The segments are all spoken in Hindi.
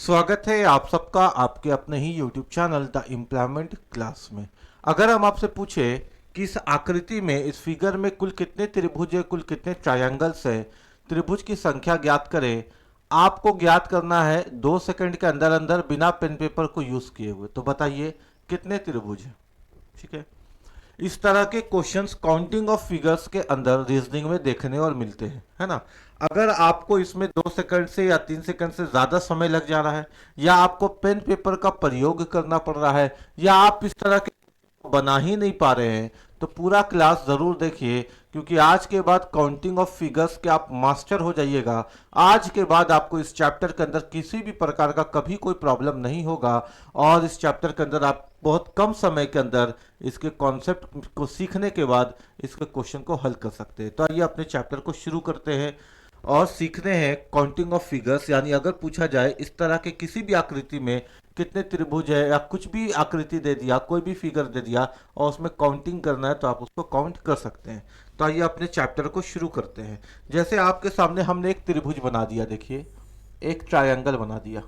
स्वागत है आप सबका आपके अपने ही YouTube channel the employment class में। अगर हम आपसे पूछे कि इस आकृति में इस फिगर में कुल कितने त्रिभुज है, कुल कितने ट्रायंगल्स है, त्रिभुज की संख्या ज्ञात करें। आपको ज्ञात करना है 2 सेकंड के अंदर अंदर बिना पेन पेपर को यूज किए हुए। तो बताइए कितने त्रिभुज है। ठीक है, इस तरह के क्वेश्चंस काउंटिंग ऑफ फिगर्स के अंदर रीजनिंग में देखने और मिलते हैं, है ना। अगर आपको इसमें 2 सेकंड से या 3 सेकंड से ज्यादा समय लग जा रहा है, या आपको पेन पेपर का प्रयोग करना पड़ रहा है, या आप इस तरह के बना ही नहीं पा रहे हैं, तो पूरा क्लास जरूर देखिए, क्योंकि आज के बाद काउंटिंग ऑफ फिगर्स के आप मास्टर हो जाइएगा। आज के बाद आपको इस चैप्टर के अंदर किसी भी प्रकार का कभी कोई प्रॉब्लम नहीं होगा, और इस चैप्टर के अंदर आप बहुत कम समय के अंदर इसके कॉन्सेप्ट को सीखने के बाद इसके क्वेश्चन को हल कर सकते हैं। तो आइए अपने चैप्टर को शुरू करते हैं और सीखते हैं काउंटिंग ऑफ फिगर्स। यानी अगर पूछा जाए इस तरह के किसी भी आकृति में कितने त्रिभुज है, या कुछ भी आकृति दे दिया, कोई भी फिगर दे दिया और उसमें काउंटिंग करना है, तो आप उसको काउंट कर सकते हैं। तो आइए अपने चैप्टर को शुरू करते हैं। जैसे आपके सामने हमने एक त्रिभुज बना दिया, देखिए एक ट्रायंगल बना दिया,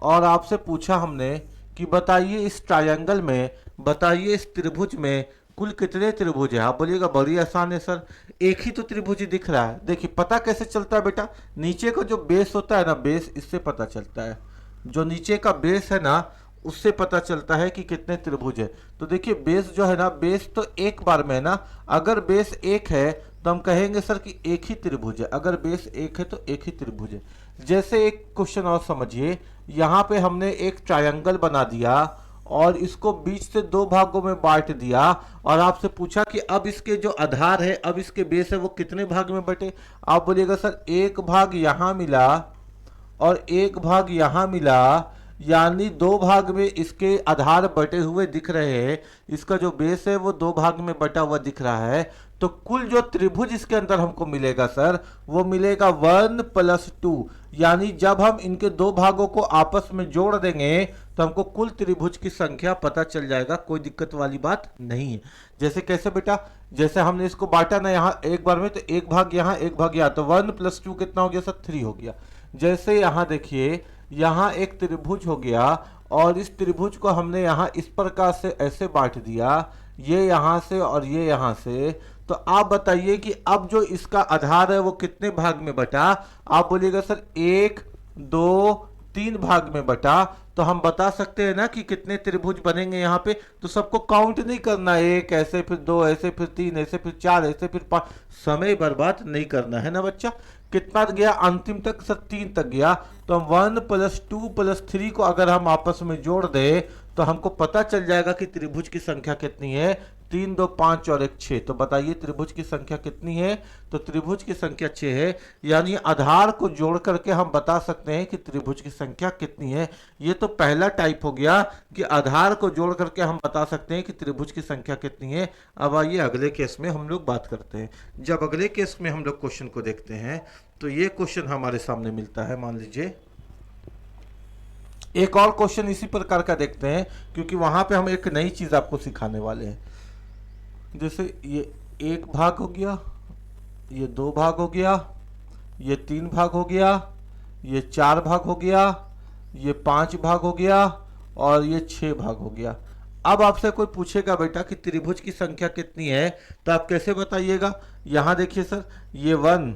और आपसे पूछा हमने कि बताइए इस ट्रायंगल में, बताइए इस त्रिभुज में कुल कितने त्रिभुज है। आप बोलिएगा बड़ी आसान है सर, एक ही तो त्रिभुज दिख रहा है। देखिए पता कैसे चलता है बेटा, नीचे का जो बेस होता है ना, बेस, इससे पता चलता है। जो नीचे का बेस है ना, उससे पता चलता है कि कितने त्रिभुज है। तो देखिए बेस जो है ना, बेस तो एक बार में है ना। अगर बेस एक है तो हम कहेंगे सर कि एक ही त्रिभुज है। अगर बेस एक है तो एक ही त्रिभुज है। जैसे एक क्वेश्चन और समझिए, यहाँ पे हमने एक ट्रायंगल बना दिया और इसको बीच से 2 भागों में बांट दिया, और आपसे पूछा कि अब इसके जो आधार है, अब इसके बेस है, वो कितने भाग में बटे। आप बोलिएगा सर एक भाग यहाँ मिला और एक भाग यहाँ मिला, यानी 2 भाग में इसके आधार बटे हुए दिख रहे हैं। इसका जो बेस है वो 2 भाग में बटा हुआ दिख रहा है। तो कुल जो त्रिभुज इसके अंदर हमको मिलेगा सर, वो मिलेगा 1 + 2। यानी जब हम इनके 2 भागों को आपस में जोड़ देंगे तो हमको कुल त्रिभुज की संख्या पता चल जाएगा। कोई दिक्कत वाली बात नहीं है। जैसे कैसे बेटा, जैसे हमने इसको बांटा ना यहाँ एक बार में, तो एक भाग यहाँ एक भाग यहाँ, तो 1 + 2 कितना हो गया सर, 3 हो गया। जैसे यहाँ देखिए, यहाँ एक त्रिभुज हो गया, और इस त्रिभुज को हमने यहाँ इस प्रकार से ऐसे बांट दिया, ये यहाँ से और ये यहाँ से। तो आप बताइए कि अब जो इसका आधार है वो कितने भाग में बटा। आप बोलिएगा सर 1, 2, 3 भाग में बटा। तो हम बता सकते हैं ना कि कितने त्रिभुज बनेंगे यहाँ पे। तो सबको काउंट नहीं करना, 1 ऐसे, फिर 2 ऐसे, फिर 3 ऐसे, फिर 4 ऐसे, फिर 5। समय बर्बाद नहीं करना है ना बच्चा। कितना गया अंतिम तक सर, 3 तक गया। तो हम 1 + 2 + 3 को अगर हम आपस में जोड़ दें तो हमको पता चल जाएगा कि त्रिभुज की संख्या कितनी है। 3, 2, 5 और 1, 6। तो बताइए त्रिभुज की संख्या कितनी है। तो त्रिभुज की संख्या 6 है। यानी आधार को जोड़ करके हम बता सकते हैं कि त्रिभुज की संख्या कितनी है। ये तो पहला टाइप हो गया कि आधार को जोड़ करके हम बता सकते हैं कि त्रिभुज की संख्या कितनी है। अब आइए अगले केस में हम लोग बात करते हैं। जब अगले केस में हम लोग क्वेश्चन को देखते हैं तो ये क्वेश्चन हमारे सामने मिलता है। मान लीजिए एक और क्वेश्चन इसी प्रकार का देखते हैं, क्योंकि वहां पे हम एक नई चीज आपको सिखाने वाले हैं। जैसे ये 1 भाग हो गया, ये 2 भाग हो गया, ये 3 भाग हो गया, ये 4 भाग हो गया, ये 5 भाग हो गया, और ये 6 भाग हो गया। अब आपसे कोई पूछेगा बेटा कि त्रिभुज की संख्या कितनी है, तो आप कैसे बताइएगा। यहां देखिए सर, ये 1,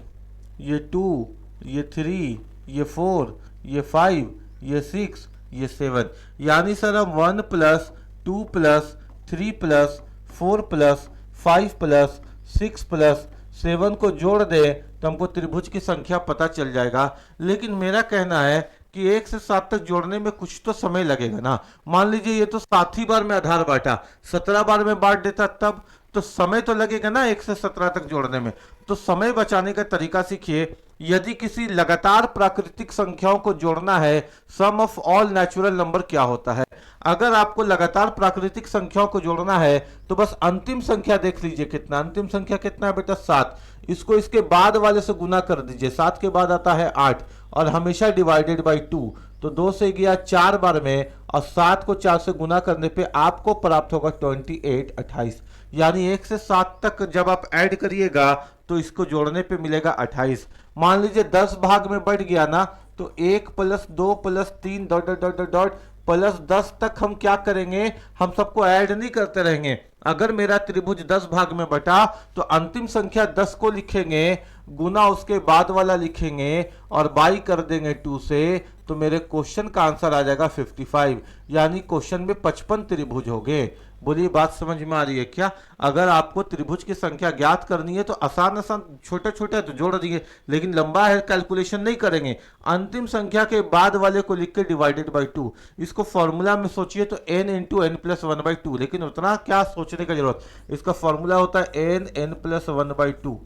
ये 2, ये 3, ये 4, ये 5, ये 6, ये 7। यानी सर हम 1 + 2 + 3 + 4 + 5 + 6 + 7 को जोड़ दें तो हमको त्रिभुज की संख्या पता चल जाएगा। लेकिन मेरा कहना है कि 1 से 7 तक जोड़ने में कुछ तो समय लगेगा ना। मान लीजिए ये तो 7 ही बार में आधार बांटा, 17 बार में बांट देता तब तो समय तो लगेगा ना 1 से 17 तक जोड़ने में। तो समय बचाने का तरीका सीखिए। यदि किसी लगातार प्राकृतिक संख्याओं को जोड़ना है, सम ऑफ ऑल नेचुरल नंबर क्या होता है। अगर आपको लगातार प्राकृतिक संख्याओं को जोड़ना है तो बस अंतिम संख्या देख लीजिए कितना, अंतिम संख्या कितना है बेटा, 7। इसको इसके बाद वाले से गुना कर दीजिए, 7 के बाद आता है 8, और हमेशा डिवाइडेड बाई 2। तो 2 से गया 4 बार में, और 7 को 4 से गुना करने पे आपको प्राप्त होगा 28, 28। यानी 1 से 7 तक जब आप ऐड करिएगा तो इसको जोड़ने पे मिलेगा 28। मान लीजिए 10 भाग में बढ़ गया ना, तो 1 plus 2 plus 3 dot dot dot dot dot plus 10 तक हम क्या करेंगे, हम सबको ऐड नहीं करते रहेंगे। अगर मेरा त्रिभुज 10 भाग में बटा तो अंतिम संख्या 10 को लिखेंगे, गुना उसके बाद वाला लिखेंगे और बाई कर देंगे 2 से, तो मेरे क्वेश्चन का आंसर आ जाएगा 55। यानी क्वेश्चन में 55 त्रिभुज हो गए। बोलिए बात समझ में आ रही है क्या? अगर आपको त्रिभुज की संख्या ज्ञात करनी है तो आसान आसान छोटे छोटे तो जोड़ दिए, लेकिन लंबा है कैलकुलेशन नहीं करेंगे। अंतिम संख्या के बाद वाले को लिख के डिवाइडेड बाई 2। इसको फॉर्मूला में सोचिए तो n इंटू एन प्लस 1/2, लेकिन उतना क्या सोचने की जरूरत, इसका फॉर्मूला होता है n प्लस 1/2।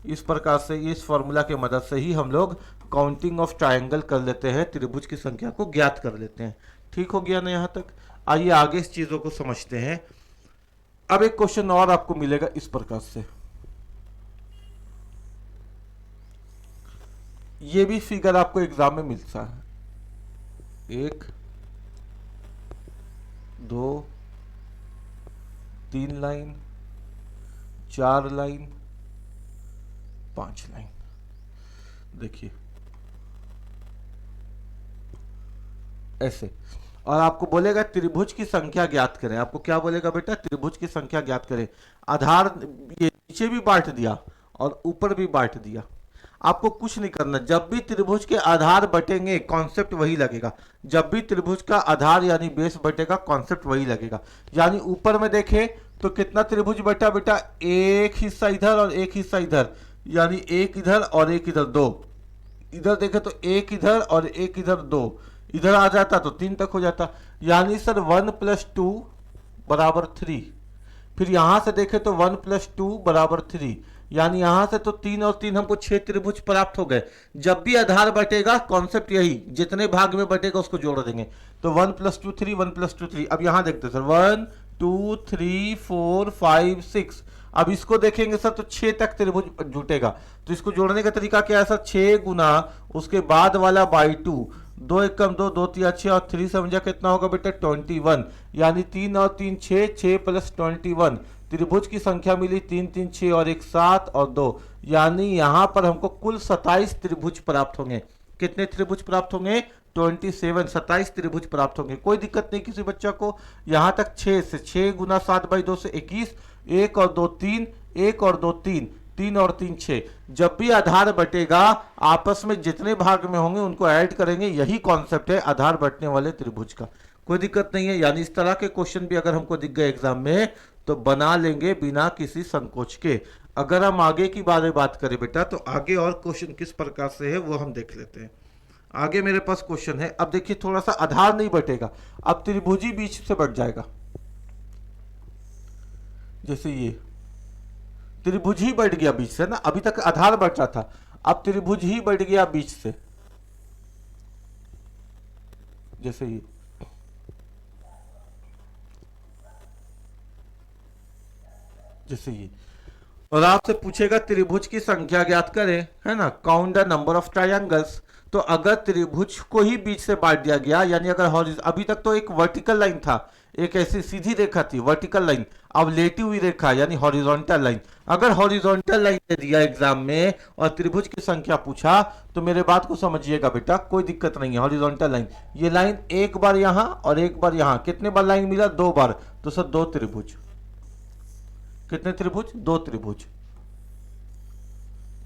इस प्रकार से इस फॉर्मूला की मदद से ही हम लोग काउंटिंग ऑफ ट्रायंगल कर लेते हैं, त्रिभुज की संख्या को ज्ञात कर लेते हैं। ठीक हो गया ना यहाँ तक? आइए आगे इस चीजों को समझते हैं। अब एक क्वेश्चन और आपको मिलेगा इस प्रकार से, ये भी फिगर आपको एग्जाम में मिलता है। 1 2 3 लाइन, 4 लाइन, 5 लाइन। देखिए ऐसे, और आपको बोलेगा त्रिभुज की संख्या ज्ञात करें। आपको क्या बोलेगा बेटा? त्रिभुज की संख्या ज्ञात करें। आधार ये नीचे भी बांट दिया और ऊपर भी बांट दिया। आपको कुछ नहीं करना, जब भी त्रिभुज के आधार बटेंगे कॉन्सेप्ट वही लगेगा। जब भी त्रिभुज का आधार यानी बेस बटेगा कॉन्सेप्ट वही लगेगा। यानी ऊपर में देखें तो कितना त्रिभुज बटा बेटा? एक हिस्सा इधर और एक हिस्सा इधर, यानी एक इधर और एक इधर, 2। इधर देखें तो एक इधर और एक इधर, 2। इधर आ जाता तो 3 तक हो जाता। यानी सर 1 + 2 = 3। फिर यहां से देखें तो 1 + 2 = 3, यानी यहां से तो 3 और 3 हमको 6 त्रिभुज प्राप्त हो गए। जब भी आधार बटेगा कॉन्सेप्ट यही, जितने भाग में बटेगा उसको जोड़ देंगे। तो 1 + 2 3, 1 + 2 3। अब यहां देखते सर 1 2 3 4 5 6। अब इसको देखेंगे सर तो 6 तक त्रिभुज जुटेगा। तो इसको जोड़ने का तरीका क्या है सर? 6 गुना उसके बाद वाला बाई 2, 2 × 1 = 2, 2 × 3 = 6 और 3 समझा कितना होगा बेटा? 21। यानी 3 और 3 6, 6 + 21। त्रिभुज की संख्या मिली 3 3 6 और 1 7 और 2, यानी यहां पर हमको कुल 27 त्रिभुज प्राप्त होंगे। कितने त्रिभुज प्राप्त होंगे? 27, 27 त्रिभुज प्राप्त होंगे। कोई दिक्कत नहीं किसी बच्चा को। यहां तक 6 से 6 गुना 7/2 से 21, 1 और 2 3, 1 और 2 3, 3 और 3 6। जब भी आधार बटेगा आपस में जितने भाग में होंगे उनको ऐड करेंगे। यही कॉन्सेप्ट है आधार बटने वाले त्रिभुज का। कोई दिक्कत नहीं है। यानी इस तरह के क्वेश्चन भी अगर हमको दिख गए एग्जाम में तो बना लेंगे बिना किसी संकोच के। अगर हम आगे की बारे बात करें बेटा तो आगे और क्वेश्चन किस प्रकार से है वो हम देख लेते हैं। आगे मेरे पास क्वेश्चन है। अब देखिए थोड़ा सा आधार नहीं बटेगा, अब त्रिभुजी बीच से बट जाएगा। जैसे ये त्रिभुज ही बढ़ गया बीच से ना, अभी तक आधार बचा था, अब त्रिभुज ही बढ़ गया बीच से। जैसे ये जैसे ये, और आपसे पूछेगा त्रिभुज की संख्या ज्ञात करें, है ना, count the number of triangles. तो अगर त्रिभुज को ही बीच से बांट दिया गया, यानी अगर अभी तक तो एक वर्टिकल लाइन था, एक ऐसी सीधी रेखा थी वर्टिकल लाइन, अब लेटी हुई रेखा यानी हॉरिजॉन्टल लाइन। अगर हॉरिजॉन्टल लाइन दे दिया एग्जाम में और त्रिभुज की संख्या पूछा तो मेरे बात को समझिएगा बेटा, कोई दिक्कत नहीं है। हॉरिजॉन्टल लाइन, ये लाइन एक बार यहां और एक बार यहां, कितने बार लाइन मिला? 2 बार। तो सर 2 त्रिभुज। कितने त्रिभुज? 2 त्रिभुज।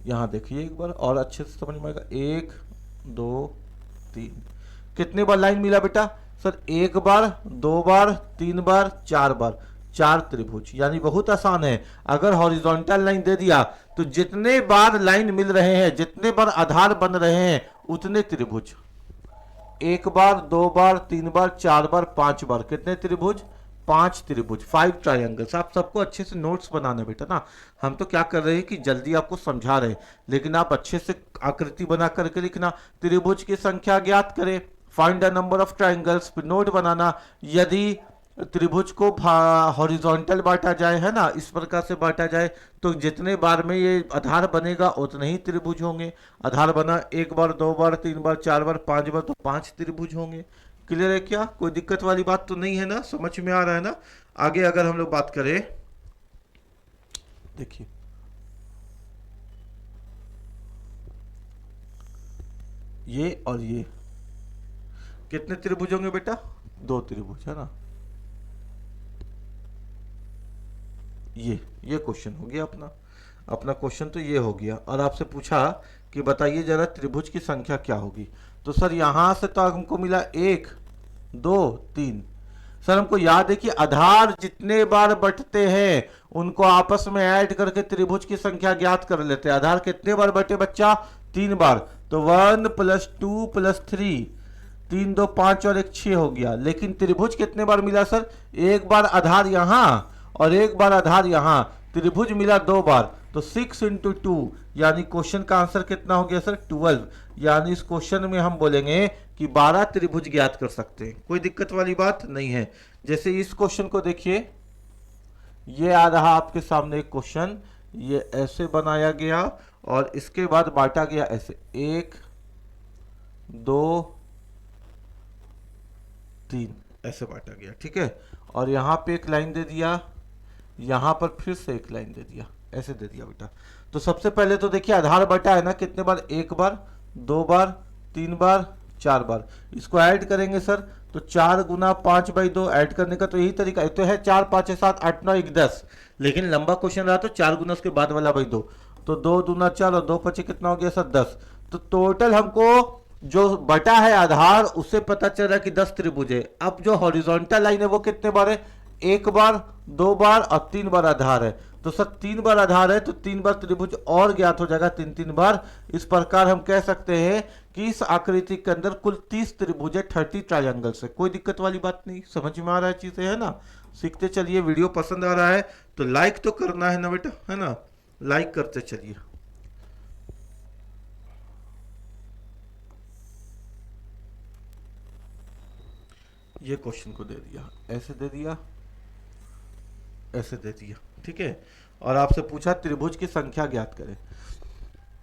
यहां देखिए एक बार और अच्छे से समझ में आएगा। 1 2 3, कितने बार लाइन मिला बेटा? सर 1 बार, 2 बार, 3 बार, 4 बार, 4 त्रिभुज। यानी बहुत आसान है। अगर हॉरिजॉन्टल लाइन दे दिया तो जितने बार लाइन मिल रहे हैं, जितने बार आधार बन रहे हैं, उतने त्रिभुज। 1 बार, 2 बार, 3 बार, 4 बार, 5 बार, कितने त्रिभुज? 5 त्रिभुज, 5 ट्रायंगल्स। आप सबको अच्छे से नोट्स बनाने बेटा ना। हम तो क्या कर रहे हैं कि जल्दी आपको समझा रहे हैं, लेकिन आप अच्छे से आकृति बना करके लिखना। त्रिभुज की संख्या ज्ञात करें, find the number of triangles, फिर नोट बनाना। यदि त्रिभुज को हॉरिजॉन्टल बांटा जाए, है ना, इस प्रकार से बांटा जाए, तो जितने बार में ये आधार बनेगा उतने ही त्रिभुज होंगे। आधार बना 1 बार, 2 बार, 3 बार, 4 बार, 5 बार, तो 5 त्रिभुज होंगे। क्लियर है क्या? कोई दिक्कत वाली बात तो नहीं है ना? समझ में आ रहा है ना? आगे अगर हम लोग बात करें, देखिए ये और ये कितने त्रिभुज होंगे बेटा? 2 त्रिभुज है ना। ये क्वेश्चन हो गया अपना। अपना क्वेश्चन तो ये हो गया। और आपसे पूछा कि बताइए जरा त्रिभुज की संख्या क्या होगी। तो सर यहां से तो हमको मिला 1 2 3। सर हमको याद है कि आधार जितने बार बंटते हैं उनको आपस में ऐड करके त्रिभुज की संख्या ज्ञात कर लेते हैं। आधार कितने बार बटे बच्चा? 3 बार। तो 1 + 2 + 3, 3 2 5 और 1 6 हो गया। लेकिन त्रिभुज कितने बार मिला सर? एक बार आधार यहां और एक बार आधार यहां। त्रिभुज मिला 2 बार। तो 6 × 2 यानी क्वेश्चन का आंसर कितना हो गया सर? 12। यानी इस क्वेश्चन में हम बोलेंगे कि 12 त्रिभुज ज्ञात कर सकते हैं। कोई दिक्कत वाली बात नहीं है। जैसे इस क्वेश्चन को देखिए, ये आ रहा आपके सामने एक क्वेश्चन, ये ऐसे बनाया गया और इसके बाद बांटा गया ऐसे 1 2 3 ऐसे बांटा गया, ठीक है। और यहां पे एक लाइन दे दिया, यहां पर फिर से एक लाइन दे दिया, ऐसे दे दिया बेटा। तो सबसे पहले तो देखिए आधार बटा है ना कितने बार? 1 बार 2 बार 3 बार 4 बार। इसको ऐड करेंगे सर तो 4 × 5/2 ऐड करने का तो यही तरीका तो है। 4 5 7 8 9 1 10। लेकिन लंबा क्वेश्चन रहा तो 4 गुना उसके बाद वाला 2। तो 2 दूना 4 और 2 5 कितना हो गया सर? 10। तो टोटल हमको जो बटा है आधार उससे पता चल रहा है कि 10 त्रिभुज है। अब जो हॉरिजॉन्टल लाइन है वो कितने बार है? 1 बार 2 बार और 3 बार आधार है। तो सर 3 बार आधार है तो 3 बार त्रिभुज और ज्ञात हो जाएगा, 3 बार। इस प्रकार हम कह सकते हैं कि इस आकृति के अंदर कुल 30 त्रिभुज है, 30 ट्रायंगल्स है। कोई दिक्कत वाली बात नहीं, समझ में आ रहा है चीजें, है ना। सीखते चलिए। वीडियो पसंद आ रहा है तो लाइक तो करना है ना बेटा, है ना। लाइक करते चलिए। ये क्वेश्चन को दे दिया, ऐसे दे दिया, ऐसे दे दिया, ठीक है। और आपसे पूछा त्रिभुज की संख्या ज्ञात करें।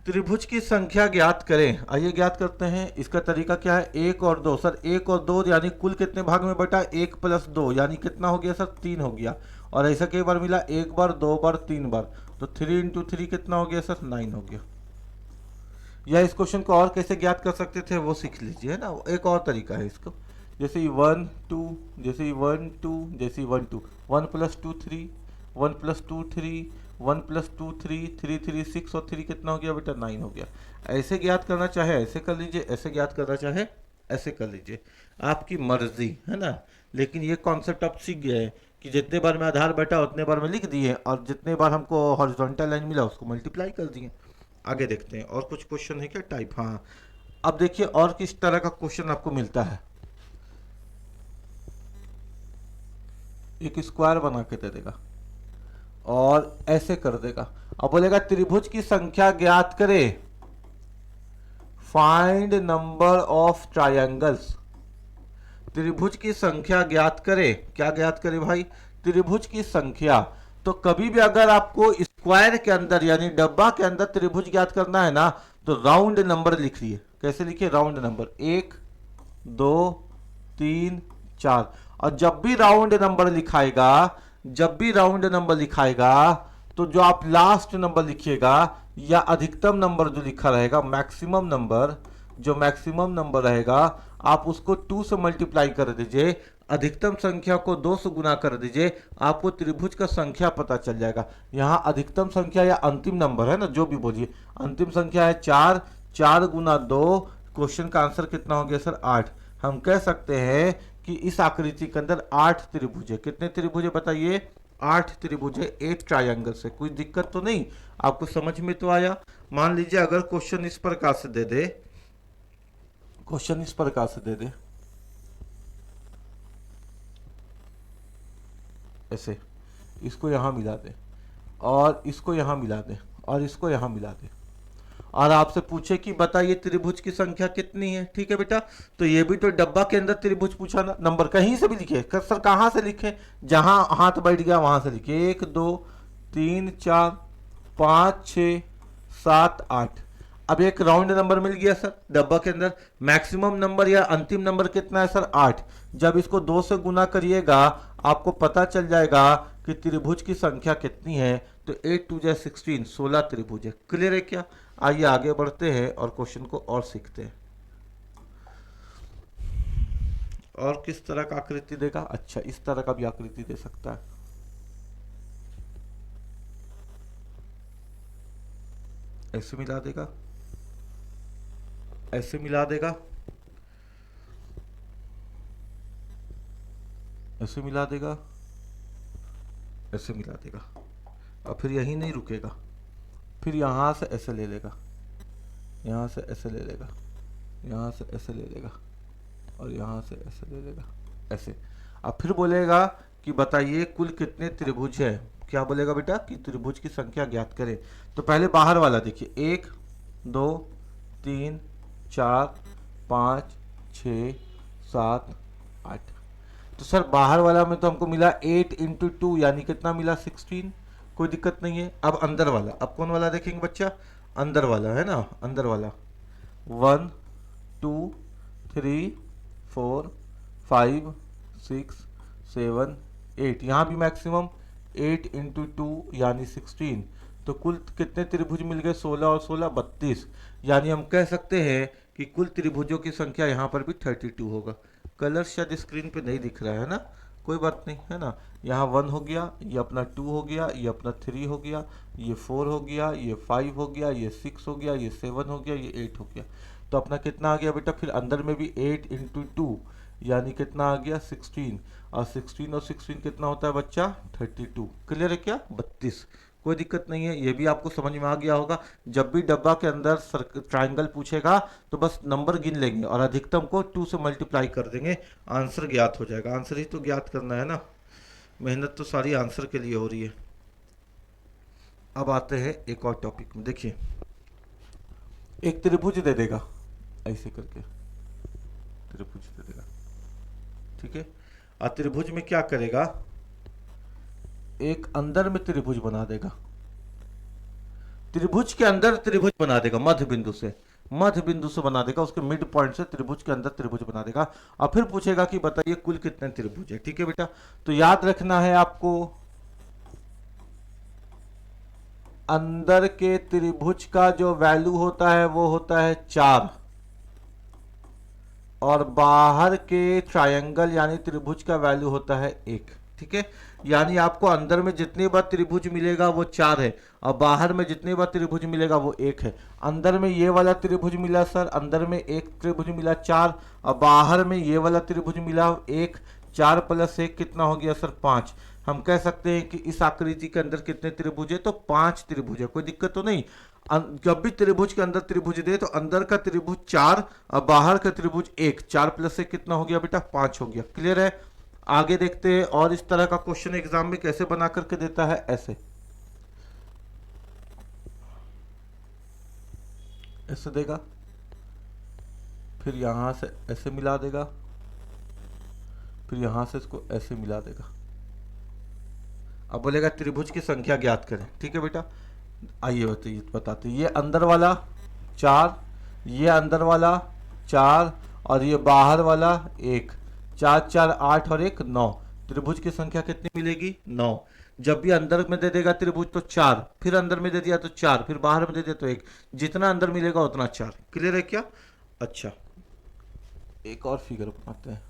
त्रिभुज की संख्या ज्ञात करें, आइए ज्ञात करते हैं। इसका तरीका क्या है? 1 और 2। सर 1 और 2 यानी कुल कितने भाग में बटा? 1 + 2 यानी कितना हो गया सर? 3 हो गया। और ऐसा कई बार मिला? 1 बार 2 बार 3 बार। तो 3 × 3 कितना हो गया सर? 9 हो गया। या इस क्वेश्चन को और कैसे ज्ञात कर सकते थे वो सीख लीजिए, है ना। एक और तरीका है इसको, जैसे 1 2, जैसे 1 2, जैसे 1 2, 1 + 2 3, 1 + 2 3, 1 + 2 3, 3 3 6 और 3 कितना हो गया बेटा? 9 हो गया। ऐसे ज्ञात करना चाहे ऐसे कर लीजिए, ऐसे ज्ञात करना चाहे ऐसे कर लीजिए, आपकी मर्जी, है ना। लेकिन ये कॉन्सेप्ट आप सीख गए हैं कि जितने बार में आधार बैठा उतने बार में लिख दिए और जितने बार हमको हॉरिजॉन्टल लाइन मिला उसको मल्टीप्लाई कर दिए। आगे देखते हैं और कुछ क्वेश्चन है क्या टाइप। हाँ, अब देखिए और किस तरह का क्वेश्चन आपको मिलता है। एक स्क्वायर बना के दे देगा और ऐसे कर देगा। अब बोलेगा त्रिभुज की संख्या ज्ञात करें, फाइंड नंबर ऑफ ट्रायंगल्स। त्रिभुज की संख्या ज्ञात करें। क्या ज्ञात करें भाई? त्रिभुज की संख्या। तो कभी भी अगर आपको स्क्वायर के अंदर यानी डब्बा के अंदर त्रिभुज ज्ञात करना है ना तो राउंड नंबर लिखिए। कैसे लिखिए? Round number 1 2 3 4। और जब भी राउंड नंबर लिखाएगा, जब भी राउंड नंबर लिखाएगा तो जो आप लास्ट नंबर लिखिएगा या अधिकतम नंबर जो लिखा रहेगा, मैक्सिमम नंबर, जो मैक्सिमम नंबर रहेगा आप उसको 2 से मल्टीप्लाई कर दीजिए, अधिकतम संख्या को 2 से गुना कर दीजिए, आपको त्रिभुज का संख्या पता चल जाएगा। यहाँ अधिकतम संख्या या अंतिम नंबर है ना, जो भी बोलिए, अंतिम संख्या है 4, 4 × 2। क्वेश्चन का आंसर कितना हो गया सर? 8। हम कह सकते हैं कि इस आकृति के अंदर 8 त्रिभुज है। कितने त्रिभुज है बताइए? 8 त्रिभुज है, 8 ट्रायंगल से। कोई दिक्कत तो नहीं, आपको समझ में तो आया। मान लीजिए अगर क्वेश्चन इस प्रकार से दे दे, क्वेश्चन इस प्रकार से दे दे, ऐसे इसको यहां मिला दे और इसको यहां मिला दे और इसको यहां मिला दे और आपसे पूछे कि बताइए त्रिभुज की संख्या कितनी है। ठीक है बेटा, तो ये भी तो डब्बा के अंदर त्रिभुज पूछा ना। नंबर कहीं से भी लिखे सर, कहां से लिखे? जहां हाथ बैठ गया वहां से लिखे। 1 2 3 4 5 6 7 8। अब एक राउंड नंबर मिल गया सर डब्बा के अंदर। मैक्सिमम नंबर या अंतिम नंबर कितना है सर? 8। जब इसको 2 से गुना करिएगा आपको पता चल जाएगा कि त्रिभुज की संख्या कितनी है। तो 8 2 16, 16 त्रिभुज है। क्लियर है क्या? आइए आगे बढ़ते हैं और क्वेश्चन को और सीखते हैं। और किस तरह का आकृति देगा? अच्छा, इस तरह का भी आकृति दे सकता है। ऐसे मिला देगा, ऐसे मिला देगा, ऐसे मिला देगा, ऐसे मिला देगा। और फिर यही नहीं रुकेगा, फिर यहाँ से ऐसे ले लेगा, यहाँ से ऐसे ले लेगा, यहाँ से ऐसे ले लेगा, और यहाँ से ऐसे ले लेगा, ऐसे। अब फिर बोलेगा कि बताइए कुल कितने त्रिभुज है। क्या बोलेगा बेटा? कि त्रिभुज की संख्या ज्ञात करें। तो पहले बाहर वाला देखिए, 1 2 3 4 5 6 7 8। तो सर बाहर वाला में तो हमको मिला 8 इंटू 2 यानी कितना मिला? 16। कोई दिक्कत नहीं है। अब अंदर वाला, अब कौन वाला देखेंगे बच्चा? अंदर वाला है ना, अंदर वाला 1 2 3 4 5 6 7 8। यहाँ भी मैक्सिमम 8 इंटू 2 यानी 16। तो कुल कितने त्रिभुज मिल गए? 16 और 16 32। यानी हम कह सकते हैं कि कुल त्रिभुजों की संख्या यहाँ पर भी 32 होगा। कलर शायद स्क्रीन पे नहीं दिख रहा है ना, कोई बात नहीं, है ना। यहाँ 1 हो गया, ये अपना 2 हो गया, ये अपना 3 हो गया, ये 4 हो गया, ये 5 हो गया, ये 6 हो गया, ये 7 हो गया, ये 8 हो गया। तो अपना कितना आ गया बेटा? फिर अंदर में भी 8 इंटू 2 यानी कितना आ गया? 16। और 16 और 16 कितना होता है बच्चा? 32। क्लियर है क्या? 32। कोई दिक्कत नहीं है, ये भी आपको समझ में आ गया होगा। जब भी डब्बा के अंदर ट्राइंगल पूछेगा तो बस नंबर गिन लेंगे और अधिकतम को 2 से मल्टीप्लाई कर देंगे, आंसर ज्ञात हो जाएगा। आंसर ही तो ज्ञात करना है ना, मेहनत तो सारी आंसर के लिए हो रही है। अब आते हैं एक और टॉपिक में। देखिए, एक त्रिभुज दे देगा ऐसे करके, त्रिभुज दे देगा, ठीक है। और त्रिभुज में क्या करेगा? एक अंदर में त्रिभुज बना देगा, त्रिभुज के अंदर त्रिभुज बना देगा, मध्य बिंदु से, मध्य बिंदु से बना देगा, उसके मिड पॉइंट से त्रिभुज के अंदर त्रिभुज बना देगा। और फिर पूछेगा कि बताइए कुल कितने त्रिभुज है। ठीक है बेटा, तो याद रखना है आपको, अंदर के त्रिभुज का जो वैल्यू होता है वो होता है 4, और बाहर के ट्रायंगल यानी त्रिभुज का वैल्यू होता है 1। ठीक है, यानी आपको अंदर में जितनी बार त्रिभुज मिलेगा वो 4 है, और बाहर में जितनी बार त्रिभुज मिलेगा वो 1 है। अंदर में ये वाला त्रिभुज मिला सर, अंदर में एक त्रिभुज मिला 4, और बाहर में ये वाला त्रिभुज मिला 1। 4 + 1 कितना हो गया सर? 5। हम कह सकते हैं कि इस आकृति के अंदर कितने त्रिभुज है? तो 5 त्रिभुज है। कोई दिक्कत तो नहीं। जब भी त्रिभुज के अंदर त्रिभुज दे तो अंदर का त्रिभुज 4 और बाहर का त्रिभुज 1। 4 + 1 कितना हो गया बेटा? 5 हो गया। क्लियर है? आगे देखते हैं और इस तरह का क्वेश्चन एग्जाम में कैसे बना करके देता है। ऐसे ऐसे देगा, फिर यहां से ऐसे मिला देगा, फिर यहां से इसको ऐसे मिला देगा। अब बोलेगा त्रिभुज की संख्या ज्ञात करें। ठीक है बेटा, आइए बताते। ये अंदर वाला 4, ये अंदर वाला 4, और ये बाहर वाला 1। 4 4 8 और 1 9। त्रिभुज की संख्या कितनी मिलेगी? 9। जब भी अंदर में दे देगा त्रिभुज तो 4, फिर अंदर में दे दिया तो 4, फिर बाहर में दे दिया तो 1। जितना अंदर मिलेगा उतना 4। क्लियर है क्या? अच्छा, एक और फिगर बनाते हैं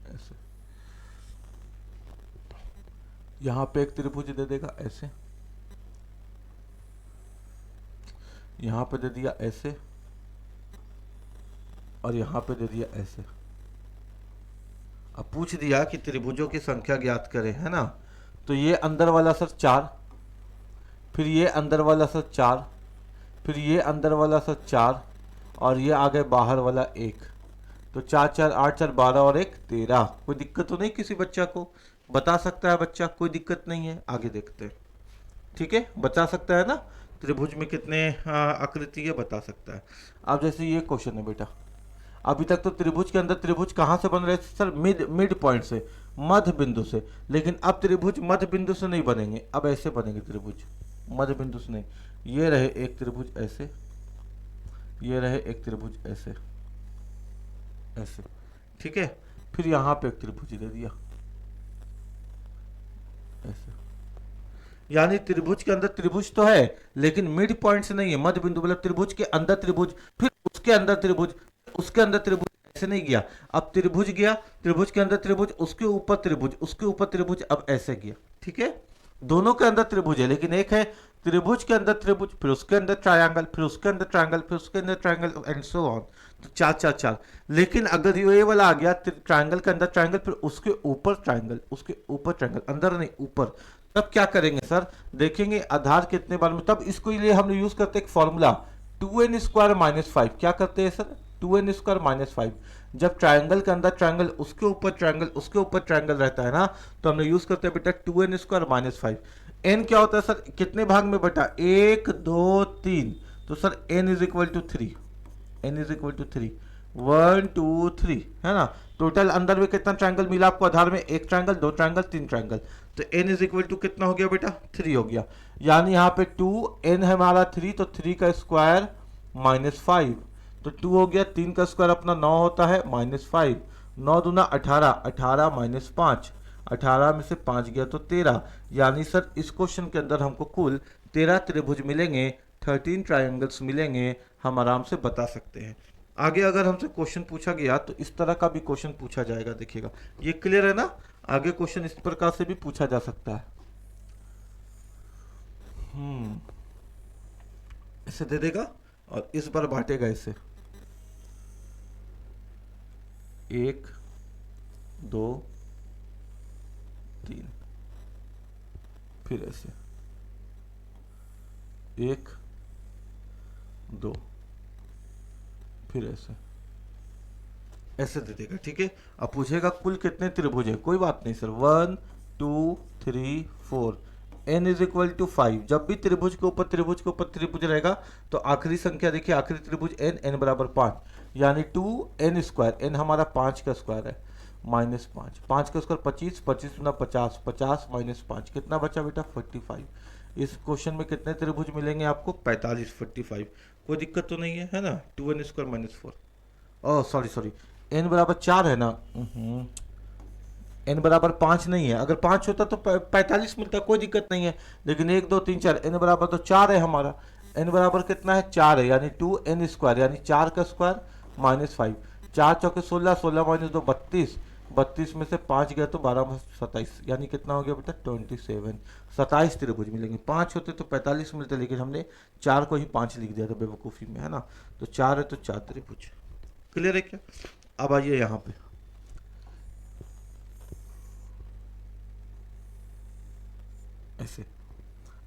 ऐसे। यहां पे एक त्रिभुज दे देगा ऐसे, यहां पे दे दिया ऐसे, और यहां पे दे दिया ऐसे। अब पूछ दिया कि त्रिभुजों की संख्या ज्ञात करें, है ना। तो ये अंदर वाला सर 4, फिर ये अंदर वाला सर 4, फिर ये अंदर वाला सर 4, और ये आ गए बाहर वाला 1। तो 4 4 8 4 12 और 1 13। कोई दिक्कत तो नहीं? किसी बच्चा को बता सकता है बच्चा, कोई दिक्कत नहीं है। आगे देखते हैं। ठीक है, बता सकता है ना त्रिभुज में कितने आकृति है, बता सकता है। अब जैसे ये क्वेश्चन है बेटा, अभी तक तो त्रिभुज के अंदर त्रिभुज कहाँ से बन रहे थे सर? मिड पॉइंट से, मध्य बिंदु से। लेकिन अब त्रिभुज मध्य बिंदु से नहीं बनेंगे, अब ऐसे बनेंगे त्रिभुज, मध्य बिंदु से नहीं। ये रहे एक त्रिभुज ऐसे, ये रहे एक त्रिभुज ऐसे ऐसे। ठीक है, फिर यहाँ पे एक त्रिभुज दे दिया ऐसे। यानी त्रिभुज के अंदर त्रिभुज तो है लेकिन मिड पॉइंट से नहीं है, मध्य बिंदु। मतलब त्रिभुज के अंदर त्रिभुज, फिर उसके अंदर त्रिभुज, उसके अंदर त्रिभुज, ऐसे नहीं गया, अब त्रिभुज गया, त्रिभुज के अंदर त्रिभुज, उसके ऊपर त्रिभुज, उसके ऊपर त्रिभुज, अब ऐसे गया। ठीक है, दोनों के अंदर त्रिभुज है, लेकिन एक है त्रिभुज के अंदर त्रिभुज, फिर उसके अंदर ट्रायंगल, फिर उसके अंदर ट्रायंगल, फिर उसके अंदर ट्रायंगल एंड सो ऑन। तो चार चार चार। लेकिन अगर ये वाला आ गया ट्रायंगल के अंदर ट्रायंगल, फिर उसके ऊपर ट्रायंगल, उसके ऊपर ट्रायंगल, अंदर नहीं ऊपर, तब क्या करेंगे सर, देखेंगे आधार कितने बार में, तब इसको लिए हम यूज करते हैं एक फॉर्मूला 2n² - 5। क्या करते हैं सर, 2n² - 5। जब ट्रायंगल के अंदर ट्रायंगल, उसके ऊपर ट्रायंगल, उसके ऊपर ट्रायंगल रहता है ना, तो हमने यूज करते हैं बेटा 2n² - 5। n क्या होता है सर, कितने भाग में बेटा, 1 2 3, तो sir n is equal to 3, n is equal to 3, 1 2 3 है ना। टोटल अंदर में कितना ट्रायंगल मिला आपको आधार में, एक ट्रायंगल, दो ट्रायंगल, तीन ट्रायंगल, तो n इज इक्वल टू कितना हो गया बेटा, 3 हो गया। यानी यहाँ पे 2, n है हमारा 3, तो 3 का स्क्वायर -5, तो 2 हो गया, 3 का स्क्वायर अपना 9 होता है, -5, 9 दूना 18, 18 - 5, 18 में से 5 गया तो 13। यानी सर इस क्वेश्चन के अंदर हमको कुल 13 त्रिभुज मिलेंगे, 13 ट्रायंगल्स मिलेंगे, हम आराम से बता सकते हैं। आगे अगर हमसे क्वेश्चन पूछा गया तो इस तरह का भी क्वेश्चन पूछा जाएगा, देखिएगा। ये क्लियर है ना, आगे क्वेश्चन इस प्रकार से भी पूछा जा सकता है। इसे दे देगा और इस बार बांटेगा इसे, 1 2 3, फिर ऐसे 1 2, फिर ऐसे ऐसे दे देगा। ठीक है, अब पूछेगा कुल कितने त्रिभुज है, कोई बात नहीं sir, 1 2 3 4, n is equal to 5। जब भी त्रिभुज के ऊपर त्रिभुज के ऊपर त्रिभुज रहेगा तो आखिरी संख्या देखिए, आखिरी त्रिभुज n, n बराबर 5, यानी 2n², n हमारा 5 का स्क्वायर है, -5, 5 का स्क्वायर 25, 25 गुना 50, 50 - 5 कितना बचा बेटा, 45। इस क्वेश्चन में कितने त्रिभुज मिलेंगे आपको, 45, 45। कोई दिक्कत तो नहीं है ना, 2n² - 4, ओह सॉरी, n बराबर 4 है ना, n बराबर 5 नहीं है, अगर 5 होता तो 45 मिलता, कोई दिक्कत नहीं है, लेकिन 1 2 3 4, n बराबर तो 4 है हमारा, n बराबर कितना है, 4 है, यानी 2n², यानी 4 का स्क्वायर -5, 4 चौके 16, 16 - 2 32, 32 में से 5 गया तो 12 - 27, यानी कितना हो गया बेटा, 27। 27 त्रिभुज मिलेंगे, 5 होते तो 45 मिलते, लेकिन हमने 4 को ही 5 लिख दिया था बेवकूफ़ी में, है ना। तो 4 है तो 4 त्रिभुज। क्लियर है क्या। अब आइए यहाँ पे, ऐसे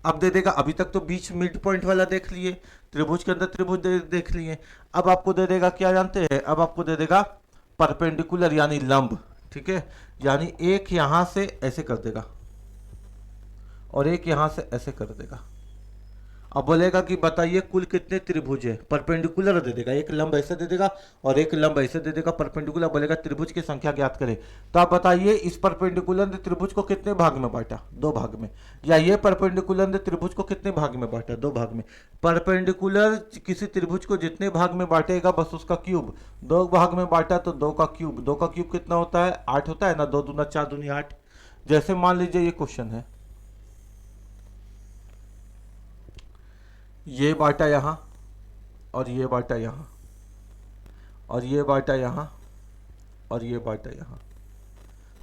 अब दे देगा, अभी तक तो बीच मिड पॉइंट वाला देख लिए, त्रिभुज के अंदर त्रिभुज देख लिए। अब आपको दे देगा क्या जानते हैं, अब आपको दे देगा परपेंडिकुलर यानी लंब। ठीक है, यानी एक यहां से ऐसे कर देगा और एक यहां से ऐसे कर देगा। अब बोलेगा कि बताइए कुल कितने त्रिभुज है, परपेंडिकुलर दे देगा, एक लंब ऐसे दे देगा और एक लंब ऐसे दे देगा, परपेंडिकुलर बोलेगा त्रिभुज की संख्या ज्ञात करें। तो आप बताइए इस परपेंडिकुलर ने त्रिभुज को कितने भाग में बांटा, 2 भाग में, या ये परपेंडिकुलर ने त्रिभुज को कितने भाग में बांटा, 2 भाग में। परपेंडिकुलर किसी त्रिभुज को जितने भाग में बांटेगा बस उसका क्यूब, 2 भाग में बांटा तो 2 का क्यूब, 2 का क्यूब कितना होता है, 8 होता है ना, 2 दूना 4 दूनी 8। जैसे मान लीजिए ये क्वेश्चन है, ये बांटा यहाँ और ये बांटा यहाँ और ये बांटा यहाँ और ये बांटा यहाँ,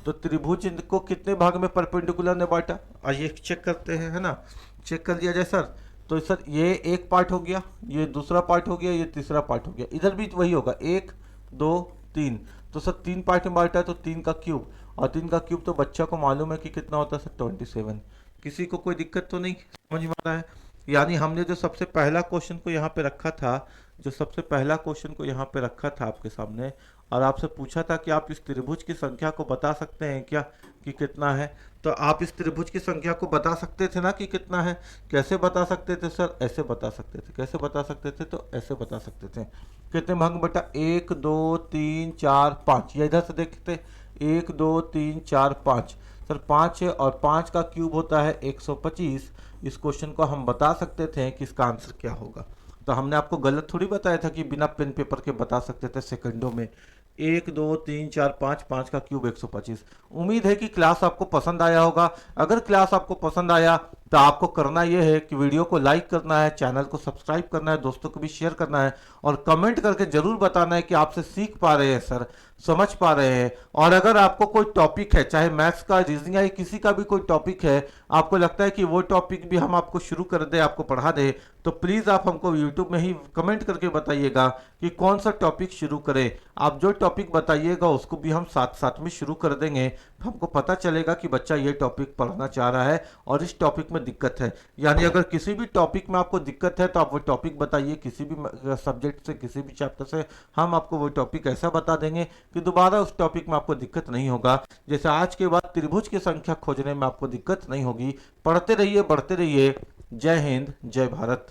तो त्रिभुज को कितने भाग में परपेंडिकुलर ने बांटा, आइए चेक करते हैं, है ना। चेक कर दिया जाए सर, तो सर ये एक पार्ट हो गया, ये दूसरा पार्ट हो गया, ये तीसरा पार्ट हो गया, इधर भी वही होगा, 1 2 3, तो सर 3 पार्ट में बांटा है तो 3 का क्यूब, और 3 का क्यूब तो बच्चा को मालूम है कि कितना होता है सर, 27। किसी को कोई दिक्कत तो नहीं, समझ में आ रहा है। यानी हमने जो सबसे पहला क्वेश्चन को यहाँ पे रखा था, जो सबसे पहला क्वेश्चन को यहाँ पे रखा था आपके सामने, और आपसे पूछा था कि आप इस त्रिभुज की संख्या को बता सकते हैं क्या कि कितना है, तो आप इस त्रिभुज की संख्या को बता सकते थे ना कि कितना है। कैसे बता सकते थे सर, ऐसे बता सकते थे। कैसे बता सकते थे, तो ऐसे बता सकते थे। कितने भाग बटा, 1 2 3 4 5, या इधर से देखते 1 2 3 4 5, सर 5 है और 5 का क्यूब होता है 125। इस क्वेश्चन को हम बता सकते थे कि इसका आंसर क्या होगा। तो हमने आपको गलत थोड़ी बताया था कि बिना पेन पेपर के बता सकते थे सेकंडों में। 1 2 3 4 5, 5 का क्यूब 125। उम्मीद है कि क्लास आपको पसंद आया होगा। अगर क्लास आपको पसंद आया तो आपको करना यह है कि वीडियो को लाइक करना है, चैनल को सब्सक्राइब करना है, दोस्तों को भी शेयर करना है और कमेंट करके जरूर बताना है कि आपसे सीख पा रहे हैं सर, समझ पा रहे हैं। और अगर आपको कोई टॉपिक है, चाहे मैथ्स का, रीजनिंग या किसी का भी कोई टॉपिक है, आपको लगता है कि वो टॉपिक भी हम आपको शुरू कर दें, आपको पढ़ा दें, तो प्लीज़ आप हमको यूट्यूब में ही कमेंट करके बताइएगा कि कौन सा टॉपिक शुरू करें। आप जो टॉपिक बताइएगा उसको भी हम साथ साथ में शुरू कर देंगे। हमको पता चलेगा कि बच्चा ये टॉपिक पढ़ना चाह रहा है और इस टॉपिक में दिक्कत है। यानी अगर किसी भी टॉपिक में आपको दिक्कत है तो आप वो टॉपिक बताइए, किसी भी सब्जेक्ट से, किसी भी चैप्टर से, हम आपको वो टॉपिक ऐसा बता देंगे कि दोबारा उस टॉपिक में आपको दिक्कत नहीं होगा। जैसे आज के बाद त्रिभुज की संख्या खोजने में आपको दिक्कत नहीं होगी। पढ़ते रहिए, बढ़ते रहिए। जय हिंद, जय भारत।